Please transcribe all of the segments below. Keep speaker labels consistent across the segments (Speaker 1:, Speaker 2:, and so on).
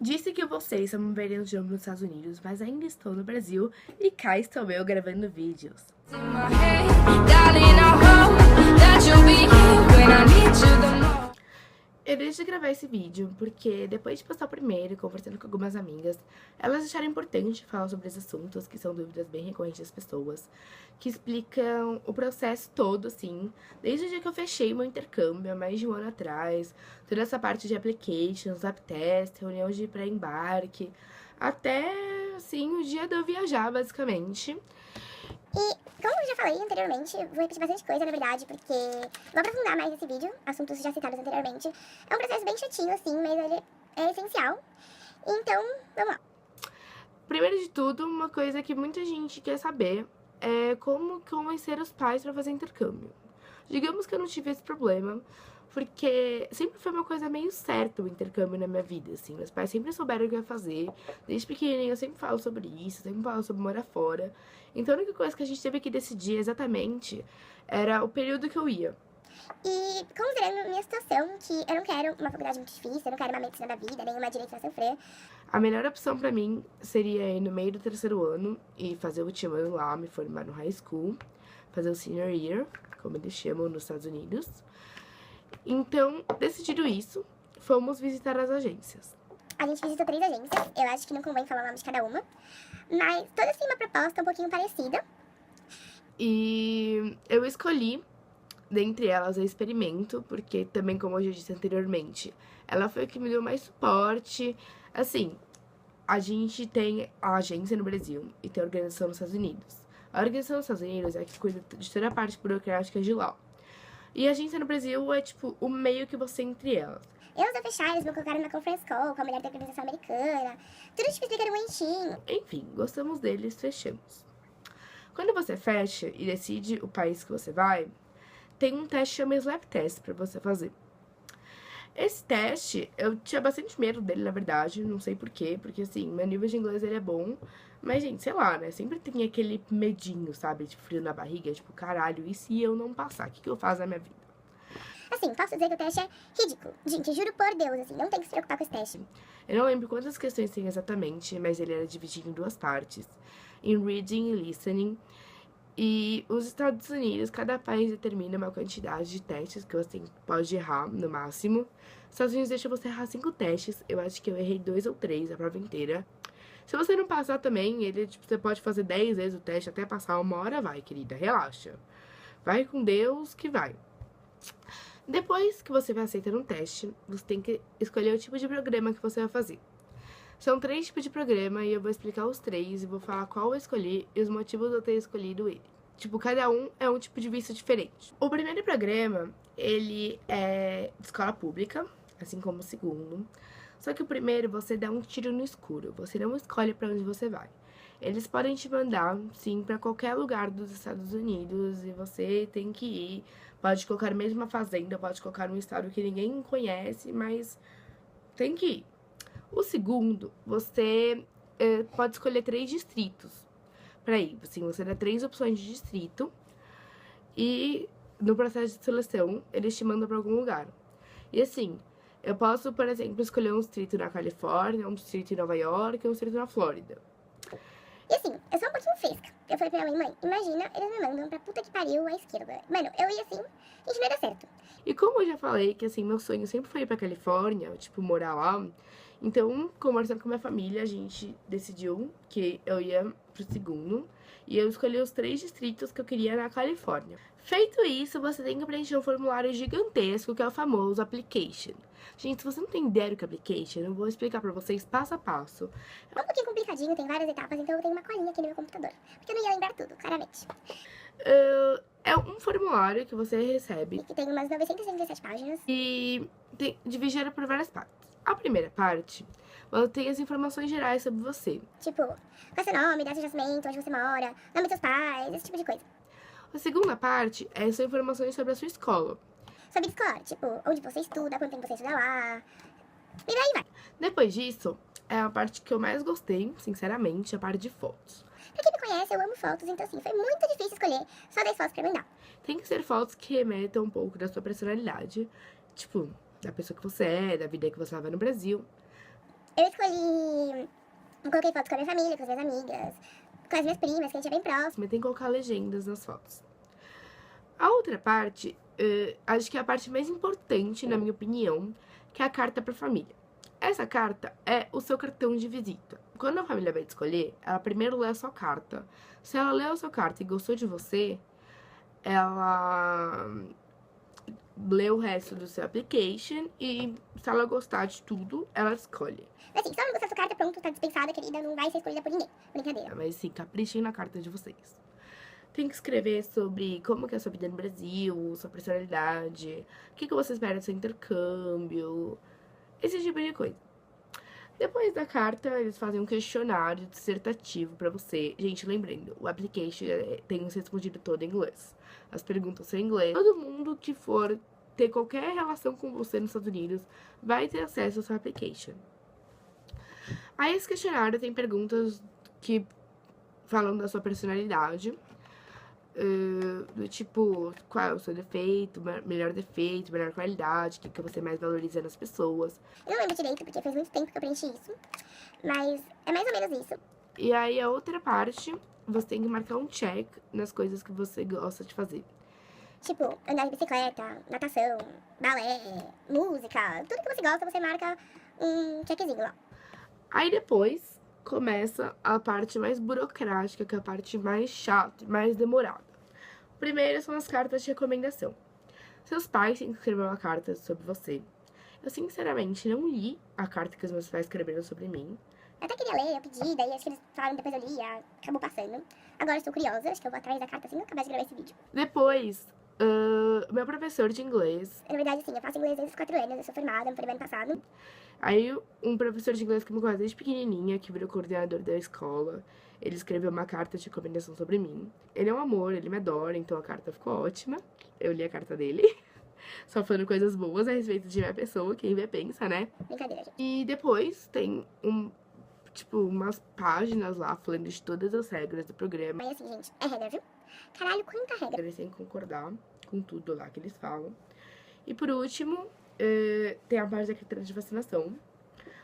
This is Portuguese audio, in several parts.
Speaker 1: Disse que vocês estão me vendo nos Estados Unidos, mas ainda estou no Brasil e cá estou eu gravando vídeos. Eu decidi gravar esse vídeo porque depois de postar o primeiro, conversando com algumas amigas, elas acharam importante falar sobre esses assuntos, que são dúvidas bem recorrentes das pessoas, que explicam o processo todo, assim, desde o dia que eu fechei meu intercâmbio, há mais de um ano atrás, toda essa parte de applications, lab test, reunião de pré-embarque, até, assim, o dia de eu viajar, basicamente.
Speaker 2: E, como eu já falei anteriormente, vou repetir bastante coisa, na verdade, porque vou aprofundar mais nesse vídeo, assuntos já citados anteriormente. É um processo bem chatinho, assim, mas ele é essencial. Então, vamos lá.
Speaker 1: Primeiro de tudo, uma coisa que muita gente quer saber é como convencer os pais para fazer intercâmbio. Digamos que eu não tive esse problema, porque sempre foi uma coisa meio certa o intercâmbio na minha vida, assim. Meus pais sempre souberam o que eu ia fazer. Desde pequenininho eu sempre falo sobre isso, sempre falo sobre morar fora. Então a única coisa que a gente teve que decidir exatamente era o período que eu ia.
Speaker 2: E considerando minha situação, que eu não quero uma faculdade muito difícil, eu não quero uma medicina da vida, nenhuma direito pra sofrer.
Speaker 1: A melhor opção pra mim seria ir no meio do terceiro ano e fazer o último ano lá, me formar no high school, fazer o senior year, como eles chamam nos Estados Unidos. Então, decidido isso, fomos visitar as agências.
Speaker 2: A gente visitou 3 agências, eu acho que não convém falar o nome de cada uma, mas todas têm uma proposta um pouquinho parecida.
Speaker 1: E eu escolhi, dentre elas, a Experimento, porque também, como eu já disse anteriormente, ela foi a que me deu mais suporte. Assim, a gente tem a agência no Brasil e tem a organização nos Estados Unidos. A organização nos Estados Unidos é a que cuida de toda a parte burocrática de lá. E a agência no Brasil é, tipo, o meio que você entre elas.
Speaker 2: Eu não vou fechar, eles me colocaram na conference call com a mulher da organização americana. Tudo tipo explicaram bonitinho.
Speaker 1: Enfim, gostamos deles, fechamos. Quando você fecha e decide o país que você vai, tem um teste chamado Lab Test pra você fazer. Esse teste, eu tinha bastante medo dele, na verdade, não sei porquê, porque assim, meu nível de inglês ele é bom, mas gente, sei lá, né, sempre tem aquele medinho, sabe, de frio na barriga, tipo, caralho, e se eu não passar, o que eu faço na minha vida?
Speaker 2: Assim, posso dizer que o teste é ridículo. Gente, juro por Deus, assim, não tem que se preocupar com esse teste.
Speaker 1: Eu não lembro quantas questões tem exatamente, mas ele era dividido em 2 partes, em reading e listening. E os Estados Unidos, cada país determina uma quantidade de testes que você pode errar no máximo. Os Estados Unidos deixa você errar 5 testes, eu acho que eu errei 2 ou 3 a prova inteira. Se você não passar também, ele, tipo, você pode fazer 10 vezes o teste até passar, uma hora vai, querida, relaxa. Vai com Deus que vai. Depois que você vai aceitando um teste, você tem que escolher o tipo de programa que você vai fazer. São 3 tipos de programa e eu vou explicar os 3 e vou falar qual eu escolhi e os motivos de eu ter escolhido ele. Tipo, cada um é um tipo de visto diferente. O primeiro programa, ele é de escola pública, assim como o segundo. Só que o primeiro você dá um tiro no escuro, você não escolhe pra onde você vai. Eles podem te mandar, sim, pra qualquer lugar dos Estados Unidos e você tem que ir. Pode colocar mesmo uma fazenda, pode colocar um estado que ninguém conhece, mas tem que ir. O segundo, você pode escolher 3 distritos para ir. Assim, você dá 3 opções de distrito e no processo de seleção eles te mandam para algum lugar. E assim, eu posso, por exemplo, escolher um distrito na Califórnia, um distrito em Nova York, um distrito na Flórida.
Speaker 2: E assim, eu sou um pouquinho fresca. Eu falei pra minha mãe, imagina, eles me mandam pra puta que pariu à esquerda. Mano, eu ia assim, a gente não ia dar certo.
Speaker 1: E como eu já falei que, assim, meu sonho sempre foi ir pra Califórnia, tipo, morar lá. Então, conversando com minha família, a gente decidiu que eu ia pro segundo. E eu escolhi os 3 distritos que eu queria na Califórnia. Feito isso, você tem que preencher um formulário gigantesco, que é o famoso application. Gente, se você não tem ideia do que é application, eu vou explicar pra vocês passo a passo.
Speaker 2: É um pouquinho complicadinho, tem várias etapas, então eu tenho uma colinha aqui no meu computador. Porque eu não ia lembrar tudo, claramente.
Speaker 1: É um formulário que você recebe
Speaker 2: E que tem umas 957 páginas.
Speaker 1: e dividido por várias partes. A primeira parte, ela tem as informações gerais sobre você.
Speaker 2: Tipo, qual é seu nome, data de nascimento, onde você mora, nome dos seus pais, esse tipo de coisa.
Speaker 1: A segunda parte são informações sobre a sua escola.
Speaker 2: Sobre escolar, tipo, onde você estuda, quanto tempo você estuda lá. E daí vai.
Speaker 1: Depois disso, é a parte que eu mais gostei, sinceramente, a parte de fotos.
Speaker 2: Pra quem me conhece, eu amo fotos, então assim, foi muito difícil escolher só 10 fotos pra mandar.
Speaker 1: Tem que ser fotos que remetam um pouco da sua personalidade, tipo, da pessoa que você é, da vida que você leva no Brasil.
Speaker 2: Eu escolhi... Eu coloquei fotos com a minha família, com as minhas amigas, com as minhas primas, que a gente é bem próximo.
Speaker 1: Mas tem que colocar legendas nas fotos. A outra parte, acho que é a parte mais importante, na minha opinião, que é a carta pra família. Essa carta é o seu cartão de visita. Quando a família vai te escolher, ela primeiro lê a sua carta. Se ela leu a sua carta e gostou de você, ela lê o resto do seu application e, se ela gostar de tudo, ela escolhe.
Speaker 2: Mas assim, se ela não gostar da sua carta, pronto, tá dispensada, querida, não vai ser escolhida por ninguém. Brincadeira.
Speaker 1: Mas sim, caprichem na carta de vocês. Tem que escrever sobre como que é a sua vida no Brasil, sua personalidade, o que você espera do seu intercâmbio, esse tipo de coisa. Depois da carta, eles fazem um questionário dissertativo pra você. Gente, lembrando, o application tem que ser respondido todo em inglês. As perguntas são em inglês. Todo mundo que for ter qualquer relação com você nos Estados Unidos vai ter acesso ao seu application. Aí esse questionário tem perguntas que falam da sua personalidade. Do tipo, qual é o seu defeito, melhor qualidade, o que você mais valoriza nas pessoas.
Speaker 2: Eu não lembro direito, porque faz muito tempo que eu preenchi isso, mas é mais ou menos isso.
Speaker 1: E aí a outra parte, você tem que marcar um check nas coisas que você gosta de fazer.
Speaker 2: Tipo, andar de bicicleta, natação, balé, música, tudo que você gosta, você marca um checkzinho lá.
Speaker 1: Aí depois começa a parte mais burocrática, que é a parte mais chata, mais demorada. Primeiro são as cartas de recomendação. Seus pais têm que escrever uma carta sobre você. Eu, sinceramente, não li a carta que os meus pais escreveram sobre mim.
Speaker 2: Eu até queria ler, eu pedi, daí acho que eles falaram, depois eu li, acabou passando. Agora eu estou curiosa, acho que eu vou atrás da carta assim que eu acabar de gravar esse vídeo.
Speaker 1: Depois, meu professor de inglês...
Speaker 2: Na verdade, sim, eu faço inglês desde os 4 anos, eu sou formada, me formei ano passado.
Speaker 1: Aí, um professor de inglês que me conhece desde pequenininha, que virou coordenador da escola, ele escreveu uma carta de recomendação sobre mim. Ele é um amor, ele me adora, então a carta ficou ótima. Eu li a carta dele, só falando coisas boas a respeito de minha pessoa, quem vê pensa, né?
Speaker 2: Brincadeira, gente.
Speaker 1: E depois tem umas páginas lá falando de todas as regras do programa.
Speaker 2: Mas assim, gente, é regra, viu? Caralho, quanta regra.
Speaker 1: Eles têm que concordar com tudo lá que eles falam. E por último, tem a parte da carteira de vacinação.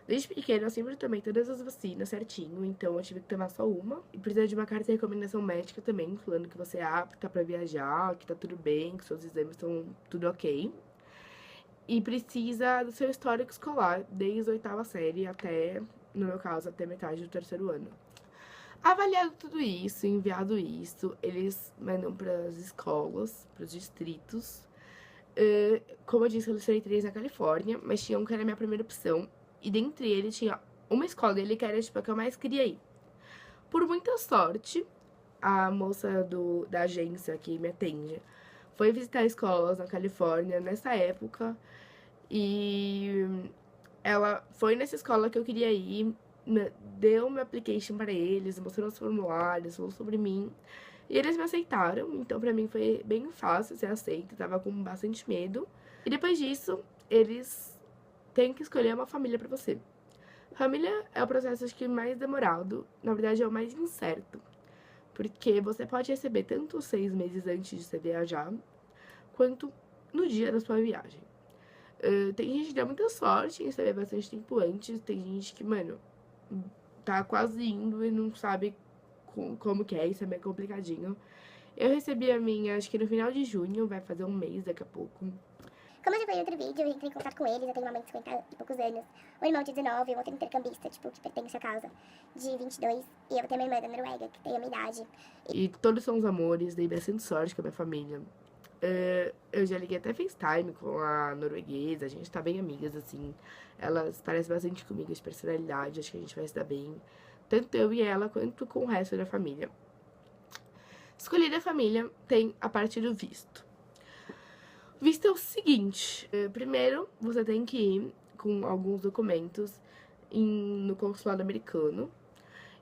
Speaker 1: Desde pequena, eu sempre tomei todas as vacinas certinho, então eu tive que tomar só uma. E precisa de uma carta de recomendação médica também, falando que você é apta pra viajar, que tá tudo bem, que seus exames estão tudo ok. E precisa do seu histórico escolar, desde a 8ª série até, no meu caso, até metade do 3º ano. Avaliado tudo isso, enviado isso, eles mandam pras escolas, pros distritos. Como eu disse, eu selecionei 3 na Califórnia, mas tinha um que era a minha primeira opção. E dentre eles tinha uma escola dele que era tipo a que eu mais queria ir. Por muita sorte, a moça da agência que me atende foi visitar escolas na Califórnia nessa época. E ela foi nessa escola que eu queria ir, deu meu application para eles, mostrou os formulários, falou sobre mim. E eles me aceitaram, então pra mim foi bem fácil ser aceito, tava com bastante medo. E depois disso, eles têm que escolher uma família pra você. Família é o processo, acho que, mais demorado, na verdade é o mais incerto. Porque você pode receber tanto 6 meses antes de você viajar, quanto no dia da sua viagem. Tem gente que dá muita sorte em receber bastante tempo antes, tem gente que, mano, tá quase indo e não sabe como que é, isso é meio complicadinho. Eu recebi a minha, acho que no final de junho, vai fazer um mês daqui a pouco.
Speaker 2: Como eu já falei em outro vídeo, eu entrei em contato com eles, eu tenho uma mãe de 50 e poucos anos, um irmão de 19, um outro intercambista, tipo, que pertence à casa, de 22, e eu tenho minha irmã da Noruega, que tem a minha idade.
Speaker 1: E todos são os amores, dei bastante sorte com a minha família. Eu já liguei até FaceTime com a norueguesa, a gente tá bem amigas, assim. Elas parecem bastante comigo de personalidade, acho que a gente vai se dar bem. Tanto eu e ela, quanto com o resto da família. Escolhida a família, tem a parte do visto. O visto é o seguinte, primeiro você tem que ir com alguns documentos no consulado americano.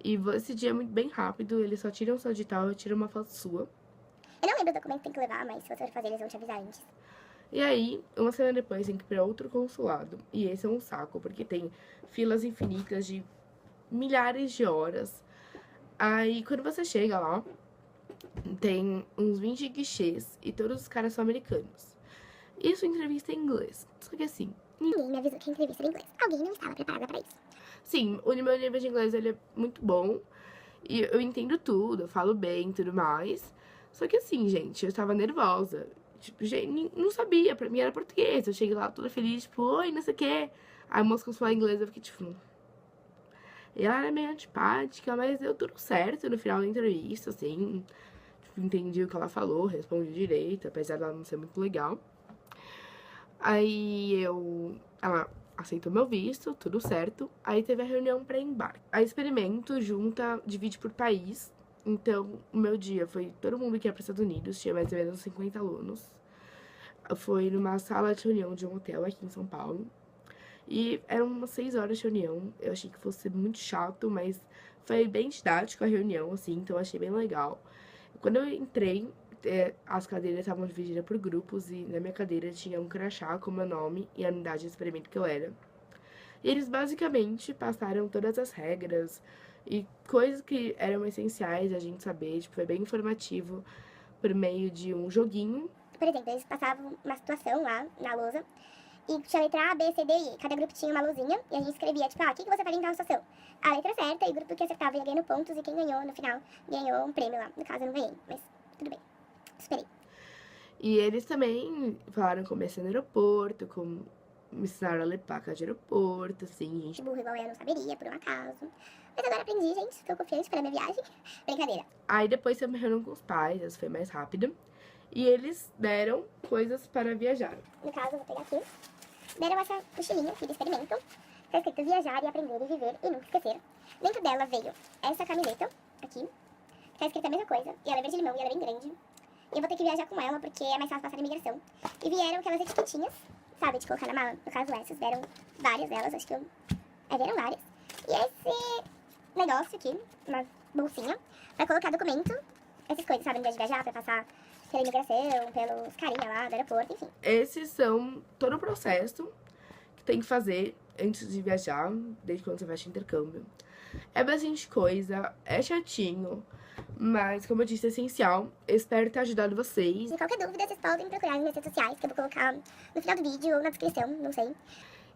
Speaker 1: E esse dia é bem rápido, eles só tiram seu digital e tiram uma foto sua.
Speaker 2: Eu não lembro o documento que tem que levar, mas se você for fazer, eles vão te avisar antes.
Speaker 1: E aí, uma semana depois, tem que ir pra outro consulado. E esse é um saco, porque tem filas infinitas de milhares de horas. Aí, quando você chega lá, tem uns 20 guichês e todos os caras são americanos. E sua entrevista é em inglês. Só que assim,
Speaker 2: Ninguém me avisou que a entrevista era em inglês. Alguém não estava preparada para isso.
Speaker 1: Sim, o meu nível de inglês ele é muito bom. E eu entendo tudo, eu falo bem e tudo mais. Só que assim, gente, eu estava nervosa. Tipo, gente, não sabia, pra mim era português. Eu cheguei lá toda feliz, tipo, oi, não sei o quê. Aí a moça começou a falar inglês, eu fiquei tipo... E ela era meio antipática, mas deu tudo certo no final da entrevista, assim. Tipo, entendi o que ela falou, respondi direito, apesar dela não ser muito legal. Aí ela aceitou meu visto, tudo certo. Aí teve a reunião pra embarque. A Experimento divide por país. Então, o meu dia foi todo mundo que ia para os Estados Unidos, tinha mais ou menos 50 alunos. Foi numa sala de reunião de um hotel aqui em São Paulo. E eram umas 6 horas de reunião. Eu achei que fosse muito chato, mas foi bem didático a reunião, assim, então eu achei bem legal. Quando eu entrei, as cadeiras estavam divididas por grupos e na minha cadeira tinha um crachá com meu nome e a unidade de experimento que eu era. E eles basicamente passaram todas as regras e coisas que eram essenciais a gente saber, tipo, foi bem informativo por meio de um joguinho.
Speaker 2: Por exemplo, eles passavam uma situação lá na lousa e tinha a letra A, B, C, D e I. Cada grupo tinha uma luzinha e a gente escrevia, tipo, o que você faria em tal situação? A letra certa e o grupo que acertava ia ganhando pontos e quem ganhou, no final, ganhou um prêmio lá. No caso, eu não ganhei, mas tudo bem. Superei.
Speaker 1: E eles também falaram como ia ser no aeroporto, como me ensinaram a ler placa de aeroporto, assim, gente.
Speaker 2: Burro igual eu não saberia, por um acaso. Mas agora aprendi, gente. Tô confiante para minha viagem. Brincadeira.
Speaker 1: Aí depois eu me reunião com os pais, essa foi mais rápida. E eles deram coisas para viajar.
Speaker 2: No caso, eu vou pegar aqui. Deram essa mochilinha aqui de experimento. Tá escrito viajar e aprender e viver e nunca esquecer. Dentro dela veio essa camiseta aqui. Tá escrito a mesma coisa. E ela é verde limão e ela é bem grande. E eu vou ter que viajar com ela porque é mais fácil passar na imigração. E vieram aquelas etiquetinhas, sabe, de colocar na mala. No caso, essas. Deram várias delas, acho que eu... deram várias. E esse negócio aqui, uma bolsinha, pra colocar documento, essas coisas, sabe, no dia de viajar, pra passar pela imigração, pelos carinha lá do aeroporto, enfim.
Speaker 1: Esses são todo o processo que tem que fazer antes de viajar, desde quando você vai de intercâmbio. É bastante coisa, é chatinho, mas, como eu disse, é essencial. Eu espero ter ajudado vocês.
Speaker 2: E qualquer dúvida, vocês podem procurar nas minhas redes sociais, que eu vou colocar no final do vídeo ou na descrição, não sei.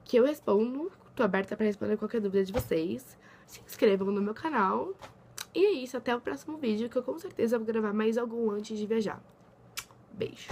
Speaker 1: Que eu respondo, tô aberta pra responder qualquer dúvida de vocês. Se inscrevam no meu canal. E é isso, até o próximo vídeo, que eu com certeza vou gravar mais algum antes de viajar. Beijo.